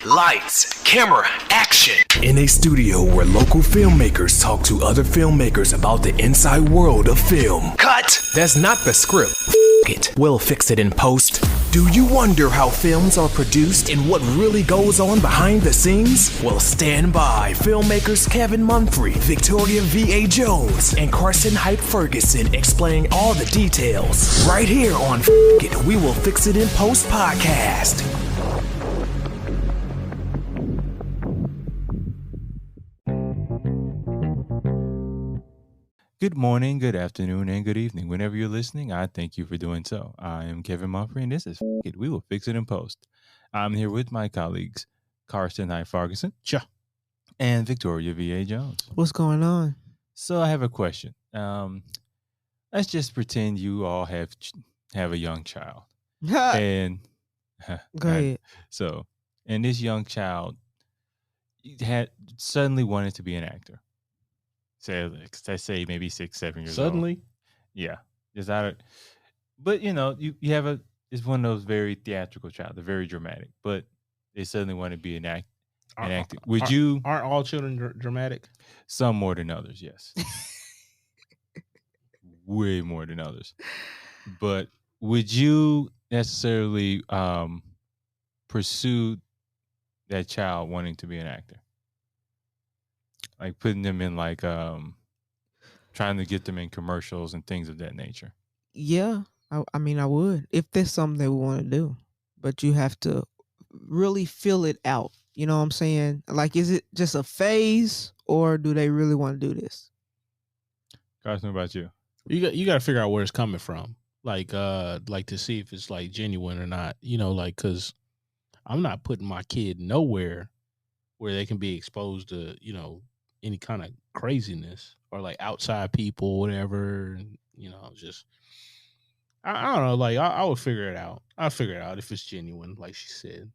Lights, camera, action. In a studio where local filmmakers talk to other filmmakers about the inside world of film. Cut. That's not the script. It. We'll fix it in post. Do you wonder how films are produced and what really goes on behind the scenes? Well, stand by. Filmmakers Kevin Munfrey, Victoria V.A. Jones, and Carson Hype Ferguson explain all the details. Right here on It. We Will Fix It in Post podcast. Good morning, good afternoon, and good evening. Whenever you're listening, I thank you for doing so. I am Kevin Mumphrey, and this is It. We Will Fix It in Post. I'm here with my colleagues, Carson Hype Ferguson, and Victoria V.A. Jones. What's going on? So I have a question. Let's just pretend you all have a young child. And Go ahead. So, and this young child had suddenly wanted to be an actor. Let's say maybe 6, 7 years old. Suddenly? Yeah. Just out of, but you know, you have it's one of those very theatrical child. They're very dramatic, but they suddenly want to be an actor. Aren't all children dramatic? Some more than others, yes. Way more than others. But would you necessarily pursue that child wanting to be an actor? Like putting them in trying to get them in commercials and things of that nature. Yeah, I mean, I would if there's something they want to do, but you have to really fill it out. You know what I'm saying? Like, is it just a phase, or do they really want to do this? Carson, what about you? You got to figure out where it's coming from, like to see if it's like genuine or not. You know, like because I'm not putting my kid nowhere where they can be exposed to any kind of craziness or like outside people, whatever. Just I don't know. Like I would figure it out. I'll figure it out if it's genuine, like she said.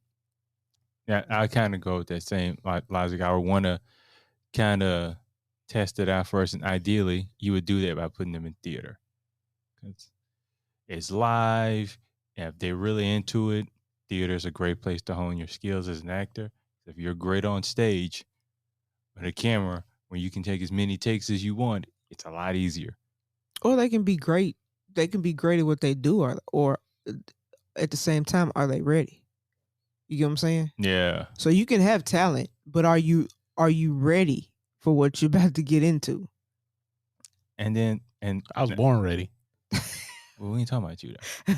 Yeah, I kind of go with that same logic. I would want to kind of test it out first, and ideally, you would do that by putting them in theater. It's live, and if they're really into it, theater is a great place to hone your skills as an actor. If you're great on stage with a camera, where you can take as many takes as you want, it's a lot easier. Or they can be great. They can be great at what they do, or at the same time, are they ready? You get what I'm saying? Yeah. So you can have talent, but are you ready for what you're about to get into? And I was born ready. Well, we ain't talking about you though.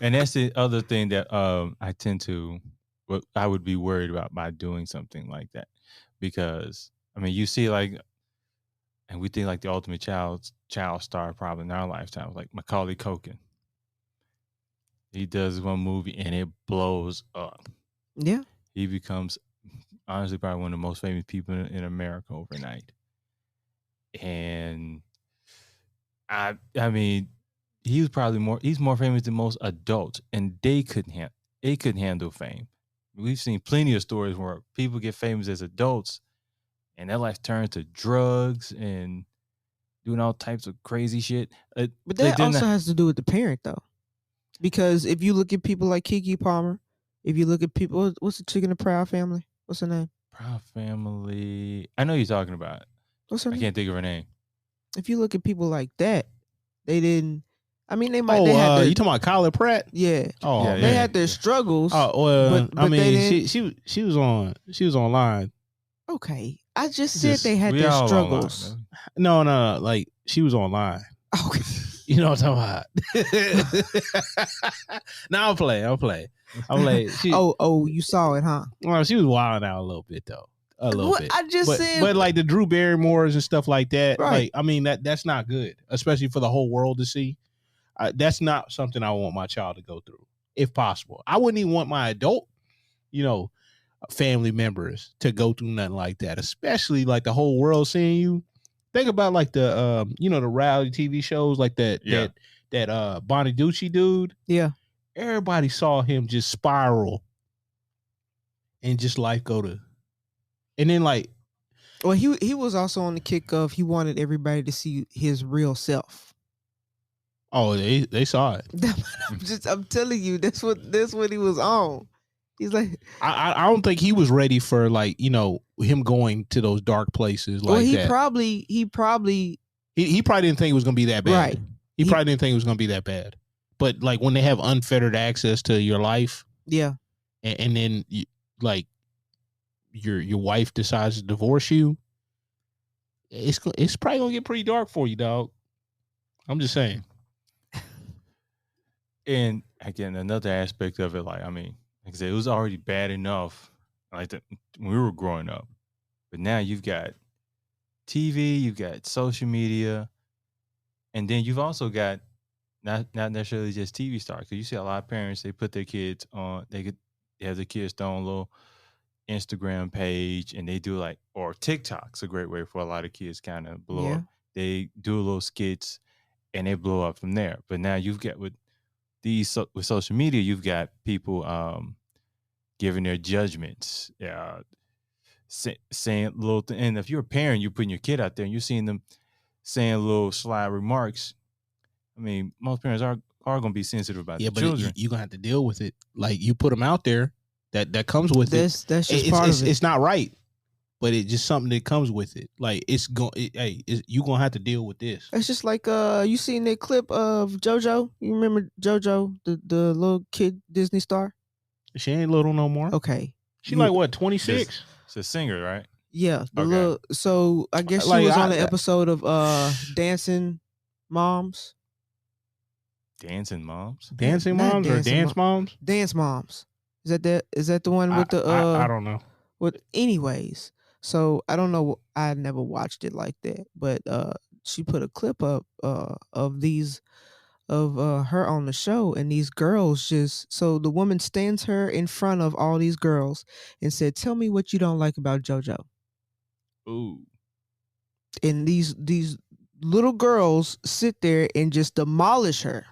And that's the other thing that I would be worried about by doing something like that, because I mean, you see, and we think like the ultimate child star probably in our lifetime, like Macaulay Culkin. He does one movie and it blows up. Yeah. He becomes honestly probably one of the most famous people in America overnight. And I mean, he's more famous than most adults, and they couldn't handle fame. We've seen plenty of stories where people get famous as adults and their life turns to drugs and doing all types of crazy shit. But that also has to do with the parent, though. Because if you look at people like Keke Palmer, if you look at people, what's the chick in the Proud Family? What's her name? Proud Family. I know you're talking about. What's her name? I can't think of her name. If you look at people like that, they didn't. I mean, they might. You talking about Kyla Pratt? Yeah. Oh, yeah, they had their struggles. Oh well, but I mean, she was online. Okay, I just said they had their struggles. No, like she was online. Okay. You know what I'm talking about? Now I'll play. You saw it, huh? Well, she was wilding out a little bit though. A little bit. I just said, but like the Drew Barrymores and stuff like that. Right. Like, I mean that's not good, especially for the whole world to see. That's not something I want my child to go through, if possible. I wouldn't even want my adult, family members to go through nothing like that, especially like the whole world seeing you. Think about like the the reality TV shows like that Bonaducci dude. Yeah. Everybody saw him just spiral and just life go to. And then like, well, he was also on the kick of he wanted everybody to see his real self. Oh, they saw it. I'm telling you, that's what he was on. He's like, I don't think he was ready for like him going to those dark places like well, he that. probably He probably didn't think it was gonna be that bad. right. He probably didn't think it was gonna be that bad. But like when they have unfettered access to your life, Yeah. and then like your wife decides to divorce you, it's probably gonna get pretty dark for you, dog. I'm just saying. And again, another aspect of it, like I said, it was already bad enough like that when we were growing up, but now you've got TV, you've got social media, and then you've also got not necessarily just TV stars. Because you see a lot of parents, they put their kids on, they have the kids throw on a little Instagram page, and they do like, or TikTok's a great way for a lot of kids kind of blow Yeah. up. They do a little skits, and they blow up from there. But now you've got with social media, you've got people giving their judgments, saying little and if you're a parent, you're putting your kid out there and you're seeing them saying little sly remarks. I mean, most parents are going to be sensitive about their children. You're gonna have to deal with it. Like you put them out there, that comes with it. That's just part of it. It's not right, but it's just something that comes with it. Like you're gonna have to deal with this. It's just like you seen that clip of JoJo? You remember JoJo, the little kid Disney star? She ain't little no more. Okay. She like what, 26? It's a singer, right? Yeah. The Okay. little, so I guess she Like, was on the episode of Dancing Moms. Dancing Moms. Dancing Not moms or Dancing dance moms? Dance Moms. Is that the one with the I don't know. with anyways. So I don't know, I never watched it like that, but she put a clip up of these of her on the show, and these girls just, so the woman stands her in front of all these girls and said, "Tell me what you don't like about JoJo." Ooh. And these little girls sit there and just demolish her,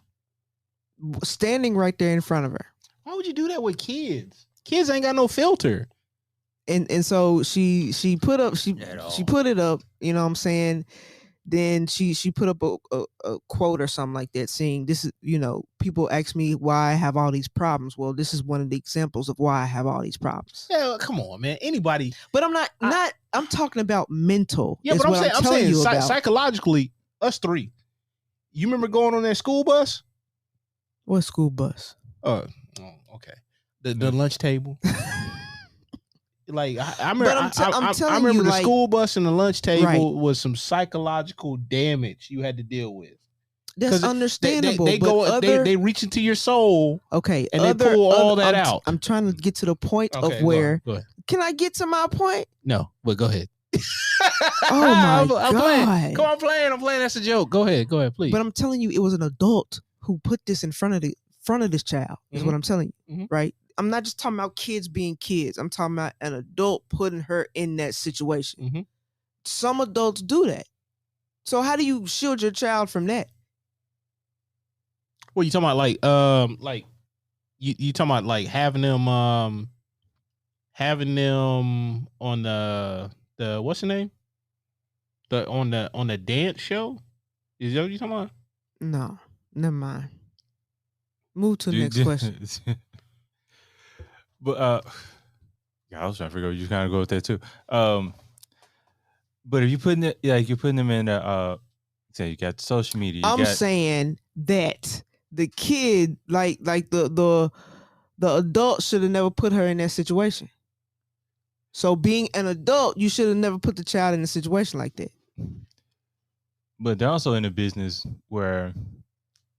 standing right there in front of her. Why would you do that with kids? Kids ain't got no filter. And so she put up she At all. put it up, you know what I'm saying? Then she put up a quote or something like that saying, "This is, people ask me why I have all these problems. Well, this is one of the examples of why I have all these problems." Yeah, come on, man. Anybody. But I'm talking about mental. Yeah, is but I'm what saying, telling you about. psychologically, us three. You remember going on that school bus? What school bus? Oh, okay. The lunch table. Like I remember, I'm telling I remember you, the like, school bus and the lunch table Right. was some psychological damage you had to deal with. That's 'Cause understandable. They but go, other, they reach into your soul. okay, and they pull all that I'm, out. I'm trying to get to the point Okay, of where. go ahead. Can I get to my point? No, but go ahead. Oh my I'm God. playing. Come on, I'm playing. That's a joke. Go ahead, please. But I'm telling you, it was an adult who put this in front of this child. Is what I'm telling you, Mhm. right? I'm not just talking about kids being kids. I'm talking about an adult putting her in that situation. Mhm. Some adults do that. So how do you shield your child from that? What you talking about? Like you talking about like having them on the what's the name? On the dance show? Is that what you talking about? No, never mind. Move to the next question. But yeah, I was trying to figure out, you kind of go with that too. But if you're putting it, like you're putting them in say you got social media. I'm saying that the kid, like the adult should have never put her in that situation. So being an adult, you should have never put the child in a situation like that. But they're also in a business where,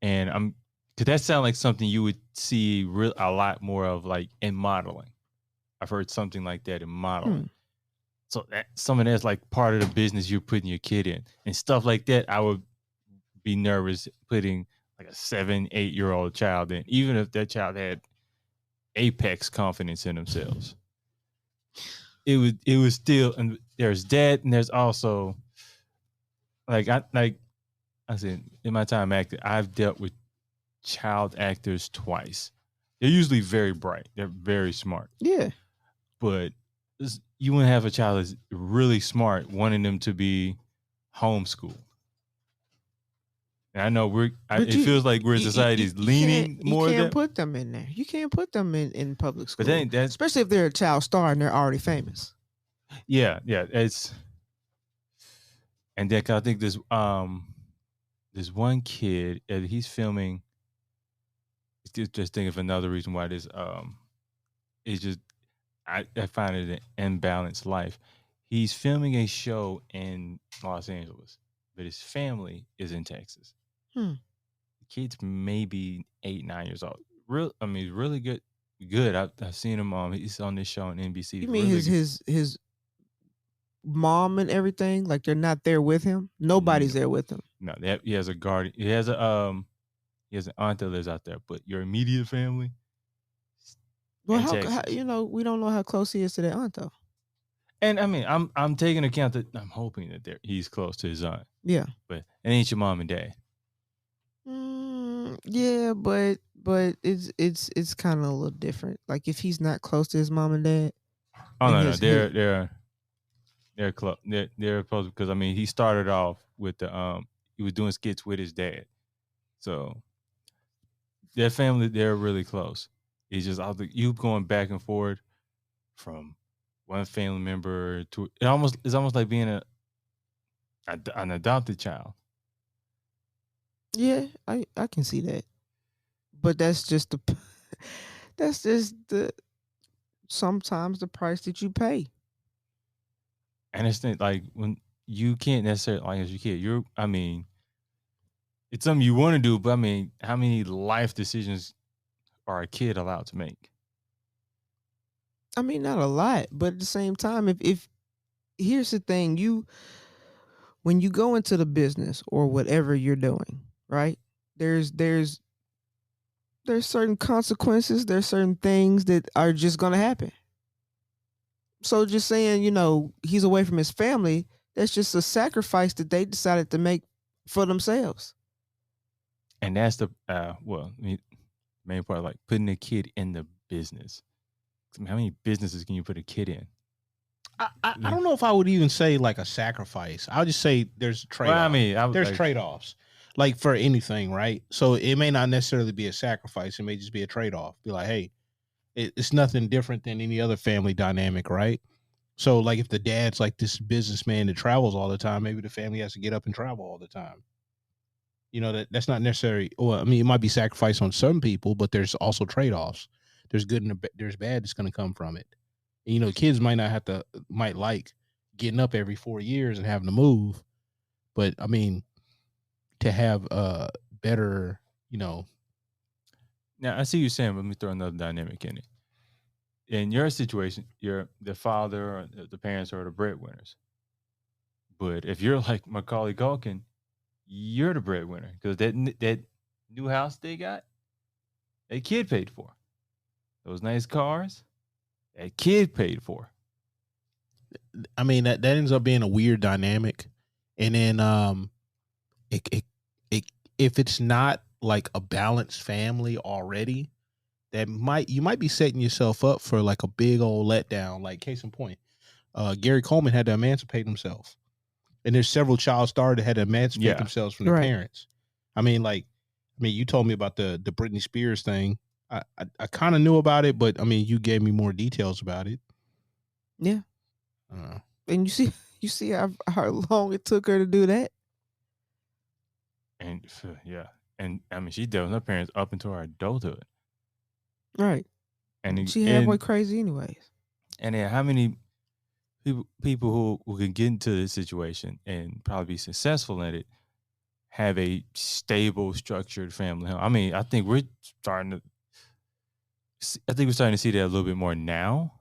and because that sounds like something you would see a lot more of, like in modeling. I've heard something like that in modeling. So some of that's like part of the business you're putting your kid in, and stuff like that. I would be nervous putting like a 7-8-year-old child in, even if that child had apex confidence in themselves. It was still, and there's that, and there's also like I said, in my time acting, I've dealt with child actors twice. They're usually very bright. They're very smart. Yeah. But you wouldn't have a child that's really smart wanting them to be homeschooled. And I know But it you- feels like we're society's leaning more. You than can't put them in there. You can't put them in public school, But then that's especially if they're a child star and they're already famous. yeah. It's and then I think this one kid he's filming. Just think of another reason why this is just I find it an imbalanced life. He's filming a show in Los Angeles, but his family is in Texas. Hmm. The kid's maybe 8, 9 years old. Really good. Good. I've seen him. He's on this show on NBC. You mean Really good. his mom and everything? Like they're not there with him. Nobody's there with him. No, he has a guardian. He has an aunt that lives out there, but your immediate family. Well, in how Texas. we don't know how close he is to that aunt though. And I mean, I'm taking account that I'm hoping that he's close to his aunt, Yeah. but it ain't your mom and dad. Yeah, but it's kind of a little different. Like if he's not close to his mom and dad. Oh And no, his- they're close. They're close because I mean he started off with he was doing skits with his dad, so their family they're really close. It's just you going back and forth from one family member to it's almost like being an adopted child. Yeah, I can see that. But that's just the sometimes the price that you pay. And it's like when you can't necessarily like as your kid, it's something you want to do, but I mean, how many life decisions are a kid allowed to make? I mean, not a lot, but at the same time, if here's the thing, when you go into the business or whatever you're doing, right? There's certain consequences, there's certain things that are just gonna happen. So just saying, he's away from his family, that's just a sacrifice that they decided to make for themselves. And that's the main part, like putting a kid in the business. I mean, how many businesses can you put a kid in? I don't know if I would even say like a sacrifice. I would just say there's trade-offs. Well, I mean, there's trade-offs, like for anything, right? So it may not necessarily be a sacrifice. It may just be a trade-off. Be like, hey, it's nothing different than any other family dynamic, right? So like if the dad's like this businessman that travels all the time, maybe the family has to get up and travel all the time. That's not necessary. Well, I mean, it might be sacrifice on some people, but there's also trade-offs. There's good and there's bad that's going to come from it. And, kids might like getting up every 4 years and having to move. But I mean, to have better, Now I see you saying, let me throw another dynamic in it. In your situation, you're the father or the parents are the breadwinners. But if you're like Macaulay Culkin, you're the breadwinner because that new house they got, that kid paid for. Those nice cars, that kid paid for. I mean, that ends up being a weird dynamic. And then if it's not like a balanced family already, you might be setting yourself up for like a big old letdown. Like case in point, Gary Coleman had to emancipate himself, and there's several child stars that had to emancipate themselves from their parents. I mean, you told me about the Britney Spears thing. I kind of knew about it, but I mean, you gave me more details about it. Yeah. And you see how long it took her to do that. And and I mean, she dealt with her parents up until her adulthood. Right. And she halfway crazy anyways. And then how many people who can get into this situation and probably be successful in it have a stable, structured family home? I mean, I think we're starting to see that a little bit more now.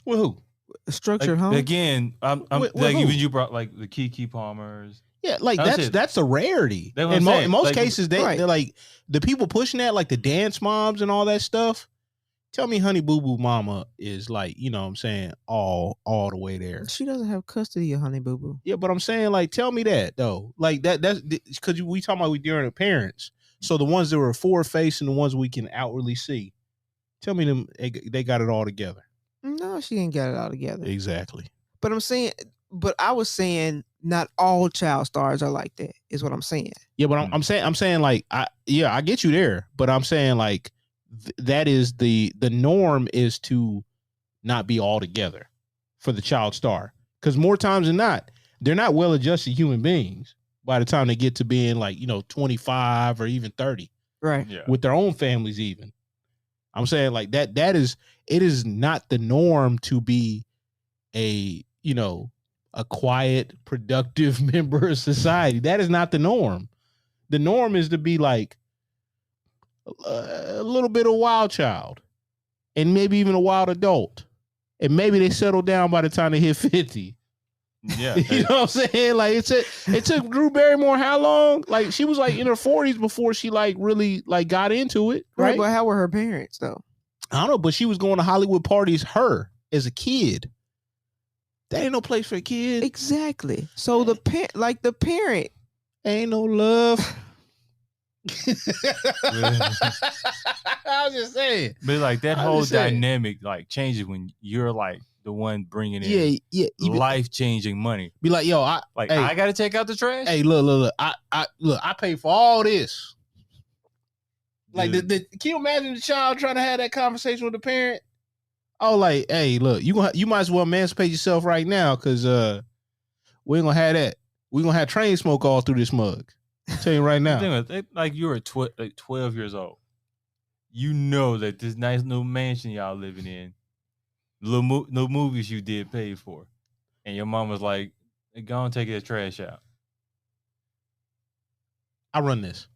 Well, who? A structured home? Again, I'm With like who? even you brought like the Keke Palmers. Yeah, like That's that's a rarity. That's what In I'm saying. most Like, cases, they're like the people pushing that, like the dance moms and all that stuff. Tell me, Honey Boo Boo Mama is like, what I'm saying, all the way there. She doesn't have custody of Honey Boo Boo. Yeah, but I'm saying, like, tell me that though. Like that's because we talking about during the parents. So the ones that were forward facing, the ones we can outwardly see. Tell me them they got it all together. No, she ain't got it all together. Exactly. But I was saying not all child stars are like that. Is what I'm saying. Yeah, but I'm saying like I get you there, but I'm saying like that is the norm is to not be all together for the child star, because more times than not they're not well adjusted human beings by the time they get to being like 25 or even 30 Right. Yeah. with their own families. Even I'm saying like that is it is not the norm to be a a quiet, productive member of society. That is not the norm. The norm is to be like a little bit of wild child and maybe even a wild adult. And maybe they settle down by the time they hit 50. Yeah. You know what I'm saying? Like it took Drew Barrymore how long? Like she was like in her 40s before she like really like got into it. Right. But how were her parents though? I don't know, but she was going to Hollywood parties her as a kid. That ain't no place for a kid. Exactly. So the parent Ain't no love. I was just saying. But like that I'm whole just saying. dynamic like changes when you're like the one bringing in Yeah. life changing money. Be like, yo, I got to take out the trash. Hey, look. I pay for all this. Like, can you imagine the child trying to have that conversation with the parent? Oh, like, hey, look, you might as well emancipate yourself right now, because we ain't gonna have that. We gonna have train smoke all through this mug. I'll tell you right now. Like you were 12 years old. You know that this nice little mansion y'all living in, little movies you did pay for, and your mom was like, "Go and take that trash out." I run this.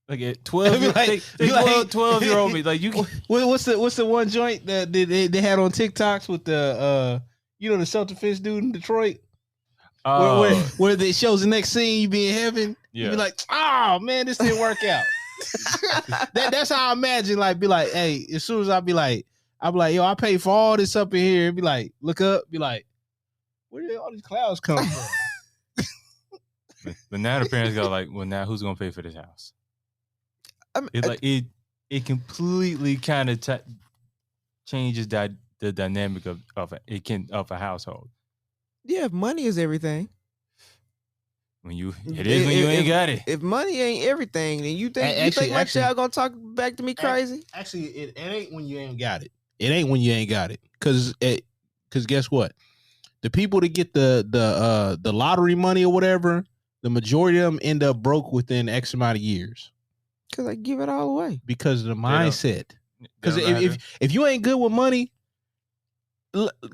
Like at 12, Like, 12-year-old me, like you. What's the one joint that they had on TikToks with the the self-defense dude in Detroit? Where it shows the next scene, you be in heaven. Yeah. You be like, oh man, this didn't work out. That's how I imagine. Like, be like, hey, as soon as I'll be like, yo, I paid for all this up in here. Be like, look up. Be like, where did all these clouds come from? But now the parents go like, well, now who's gonna pay for this house? It's like it completely kind of changes the dynamic of a household. Yeah, if money is everything. When you ain't got it. If money ain't everything, then you think my child gonna talk back to me crazy? Actually, it ain't when you ain't got it. It ain't when you ain't got it. Cause guess what? The people that get the lottery money or whatever, the majority of them end up broke within X amount of years. Because I give it all away. Because of the mindset. Because If if you ain't good with money,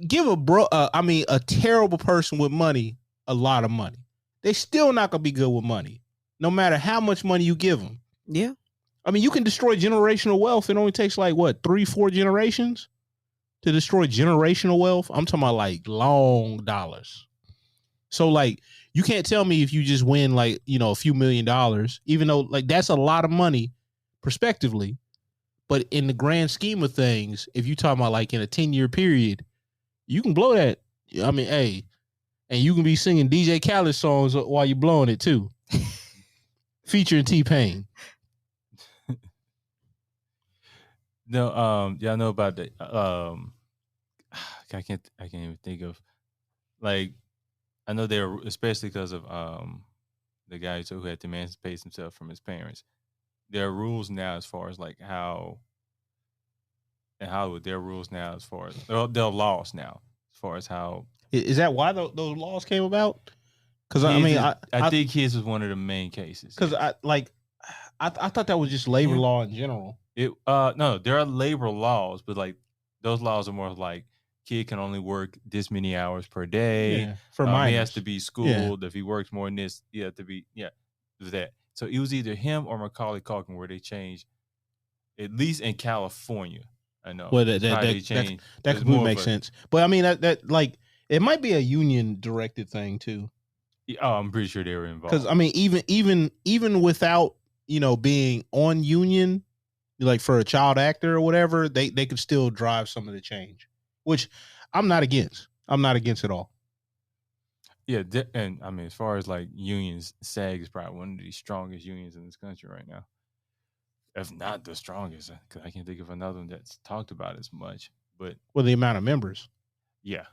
give a terrible person with money a lot of money. They still not gonna be good with money, no matter how much money you give them. Yeah. I mean, you can destroy generational wealth. It only takes like what 3-4 generations to destroy generational wealth. I'm talking about like long dollars. So like, you can't tell me if you just win like a few $1 million, even though like that's a lot of money, prospectively. But in the grand scheme of things, if you talking about like in a 10-year period, you can blow that. I mean, hey, and you can be singing DJ Khaled songs while you're blowing it too, featuring T-Pain. No, y'all know about the I can't even think of, like, I know they're especially because of the guy who had to emancipate himself from his parents. There are rules now as far as like how in Hollywood, there are rules now as far as there are laws now as far as how. Is that why those laws came about? Because I mean, I think his was one of the main cases. Because I thought that was just labor law in general. No, there are labor laws, but like those laws are more like kid can only work this many hours per day. For He minors. has to be schooled. If he works more than this, he has to be that. So it was either him or Macaulay Culkin where they changed, at least in California. I know. Well, that completely makes sense. But I mean, that like it might be a union directed thing too. Oh, I'm pretty sure they were involved. Because I mean, even without being on union, like for a child actor or whatever, they could still drive some of the change, which I'm not against. I'm not against at all. Yeah, and I mean, as far as like unions, SAG is probably one of the strongest unions in this country right now, if not the strongest. Because I can't think of another one that's talked about as much. But the amount of members, yeah,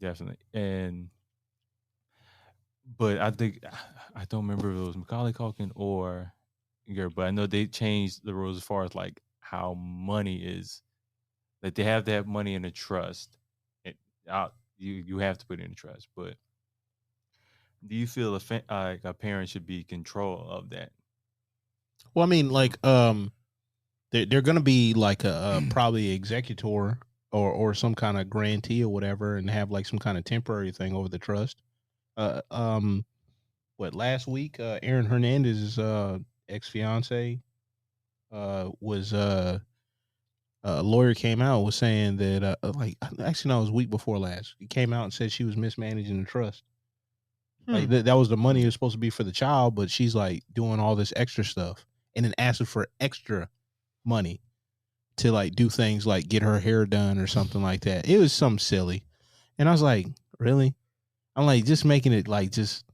definitely. And but I think I don't remember if it was Macaulay Culkin or Garrett, but I know they changed the rules as far as like how money is. Like they have to have money in a trust. It, you have to put it in a trust. But do you feel like a parent should be in control of that? Well, I mean, like, they're gonna be like a probably executor or some kind of grantee or whatever, and have like some kind of temporary thing over the trust. Uh, um, what last week? Aaron Hernandez's ex fiance was a lawyer came out was saying that like actually no, it was week before last. He came out and said she was mismanaging the trust. Like that was the money it was supposed to be for the child, but she's like doing all this extra stuff and then asking for extra money to like do things like get her hair done or something like that. It was something silly. And I was like, really? I'm like just making it like just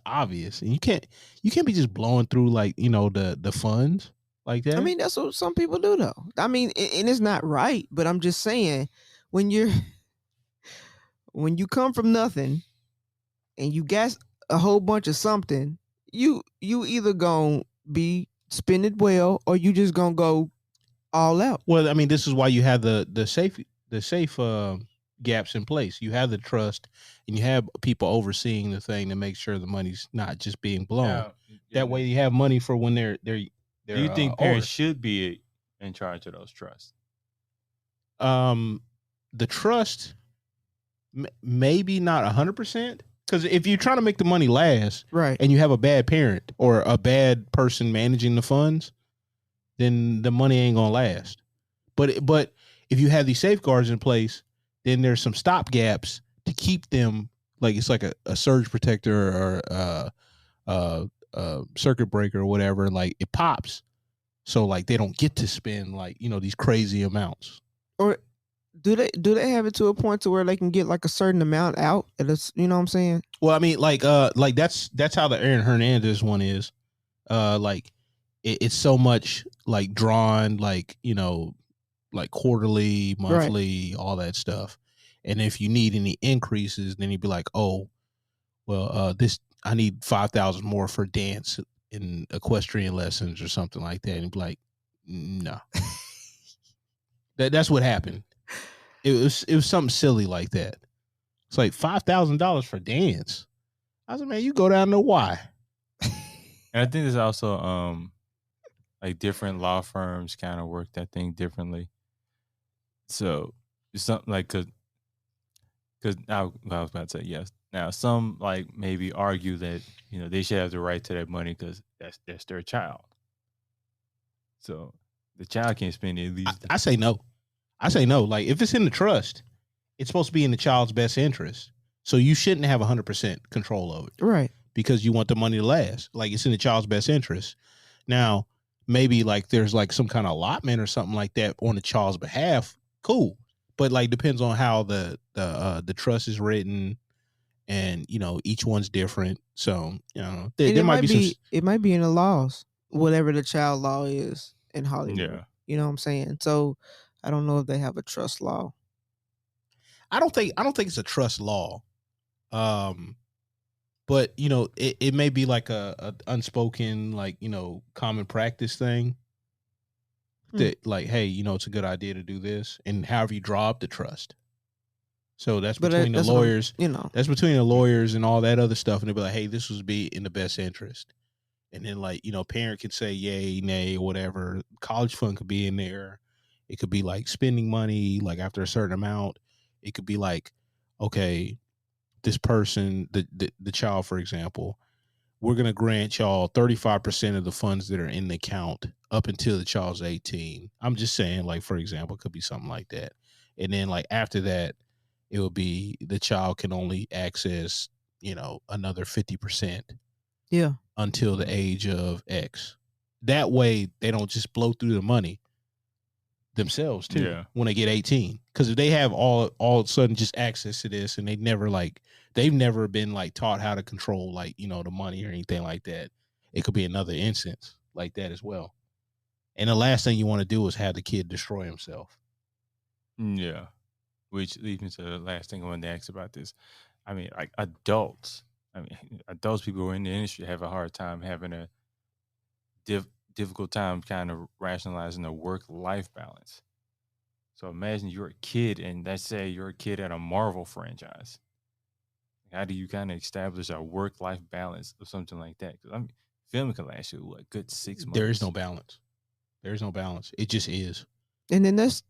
obvious. And you can't be just blowing through like, the funds like that. I mean, that's what some people do, though. I mean, and it's not right, but I'm just saying, when when you come from nothing and you got a whole bunch of something, you either gonna be spend it well or you just gonna go all out. Well, I mean, this is why you have the safe gaps in place. You have the trust, and you have people overseeing the thing to make sure the money's not just being blown. Now, That way, you have money for when they're. do you think parents should be in charge of those trusts? The trust, maybe not 100%, because if you're trying to make the money last, Right. and you have a bad parent or a bad person managing the funds, then the money ain't gonna last. But if you have these safeguards in place, then there's some stop gaps to keep them, like it's like a surge protector or a circuit breaker or whatever. Like it pops, so like they don't get to spend like these crazy amounts. Or do they have it to a point to where they can get like a certain amount out? You know what I'm saying? Well, I mean, like that's how the Aaron Hernandez one is. Like it's so much like drawn, like like quarterly, monthly, all that stuff. And if you need any increases, then you'd be like, oh, well, this I need 5,000 more for dance and equestrian lessons or something like that. And you'd be like, no. That's what happened. It was something silly like that. It's like $5,000 for dance. I was like, man, you go down to why? And I think there's also like different law firms kind of work that thing differently. So it's something like because I was about to say yes. Now some like maybe argue that they should have the right to that money because that's their child. So the child can't spend it at least. I say no. I say no. Like if it's in the trust, it's supposed to be in the child's best interest. So you shouldn't have 100% control of it. Right. Because you want the money to last. Like it's in the child's best interest. Now, maybe like there's like some kind of allotment or something like that on the child's behalf. Cool. But like depends on how the trust is written, and each one's different. So there might be some. It might be in the laws, whatever the child law is in Hollywood. Yeah. You know what I'm saying? So I don't know if they have a trust law. I don't think it's a trust law. But it may be like a unspoken, like, common practice thing that like, hey, it's a good idea to do this, and however you draw up the trust. So that's between the lawyers, that's between the lawyers and all that other stuff. And they'll be like, hey, this was be in the best interest. And then like, parent could say yay, nay, or whatever. College fund could be in there. It could be like spending money, like after a certain amount. It could be like, okay, this person, the child, for example, we're going to grant y'all 35% of the funds that are in the account up until the child's 18. I'm just saying, like, for example, it could be something like that. And then like after that, it would be the child can only access, another 50%. Yeah. Until the age of X. That way they don't just blow through the money themselves too when they get 18. Because if they have all of a sudden just access to this, and they've never been like taught how to control like the money or anything like that, it could be another instance like that as well. And the last thing you want to do is have the kid destroy himself. Yeah, which leads me to the last thing I wanted to ask about this. I mean, like adults. I mean, those people who are in the industry have a hard time having a difficult time kind of rationalizing a work-life balance. So imagine you're a kid, and let's say you're a kid at a Marvel franchise. How do you kind of establish a work-life balance or something like that? Because I mean, filming can last you what, good 6 months. There is no balance. There is no balance. It just is. And then that's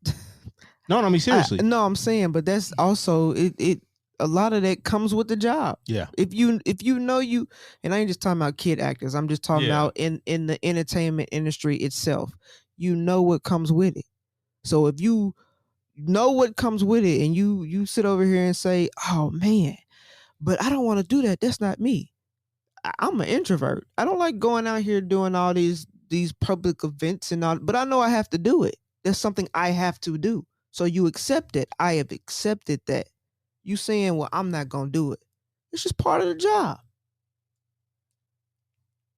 No, I mean seriously. no, I'm saying, but that's also it. A lot of that comes with the job. Yeah. If you know you, and I ain't just talking about kid actors. I'm just talking Yeah. about in the entertainment industry itself. You know what comes with it. So if you know what comes with it, and you sit over here and say, "Oh man, but I don't want to do that. That's not me. I'm an introvert. I don't like going out here doing all these public events and all. But I know I have to do it. That's something I have to do. So you accept it. I have accepted that. You saying, well, I'm not gonna do it. It's just part of the job.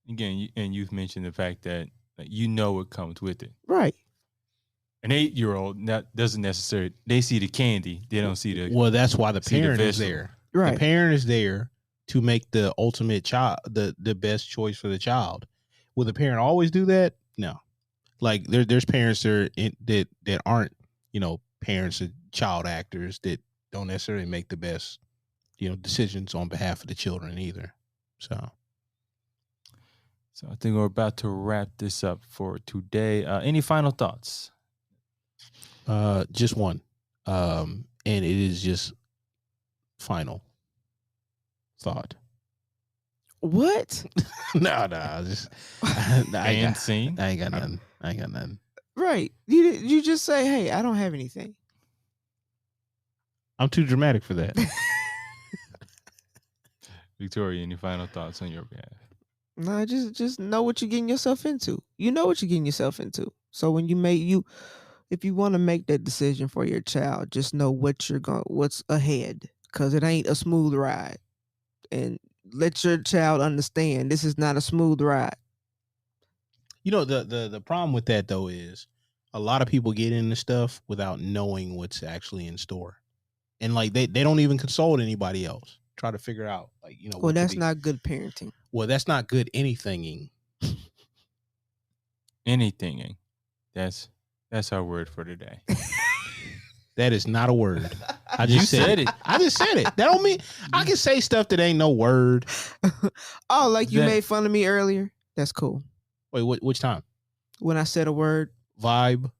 Again, and you've mentioned the fact that you know what comes with it. Right. An 8-year-old doesn't necessarily, they see the candy, they don't see the. Well, that's why the See the parent is vegetable. there. Right. The parent is there to make the ultimate child, the best choice for the child. Will the parent always do that? No. Like there's parents that aren't, parents of child actors that don't necessarily make the best, decisions on behalf of the children either. So I think we're about to wrap this up for today. Any final thoughts? just one. And it is just final thought. What? No, just I ain't And got, scene? I ain't got nothing. Right. You just say, hey, I don't have anything. I'm too dramatic for that. Victoria, any final thoughts on your behalf? No, just know what you're getting yourself into. You know what you're getting yourself into. So when if you want to make that decision for your child, just know what's ahead, because it ain't a smooth ride. And let your child understand this is not a smooth ride. The problem with that though is a lot of people get into stuff without knowing what's actually in store, and like they don't even consult anybody else. Try to figure out Well, that's not good parenting. Well, that's not good anythinging. Anything. That's our word for today. That is not a word. I You just said it. I just said it. That don't mean I can say stuff that ain't no word. Oh, like you That- made fun of me earlier? That's cool. Wait, which time? When I said a word, Vibe.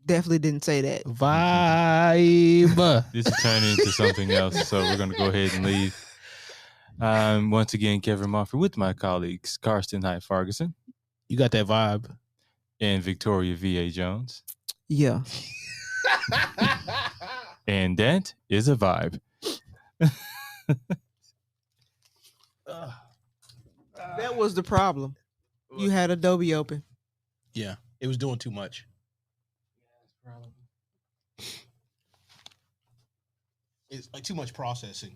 definitely didn't say that. Vibe. This is turning into something else, so we're going to go ahead and leave. Once again, Kevin Mumford with my colleagues, Karsten Hyde Farguson You got that vibe. and Victoria V.A. Jones. Yeah. And that is a vibe. That was the problem. You had Adobe open. Yeah, it was doing too much. It's like too much processing.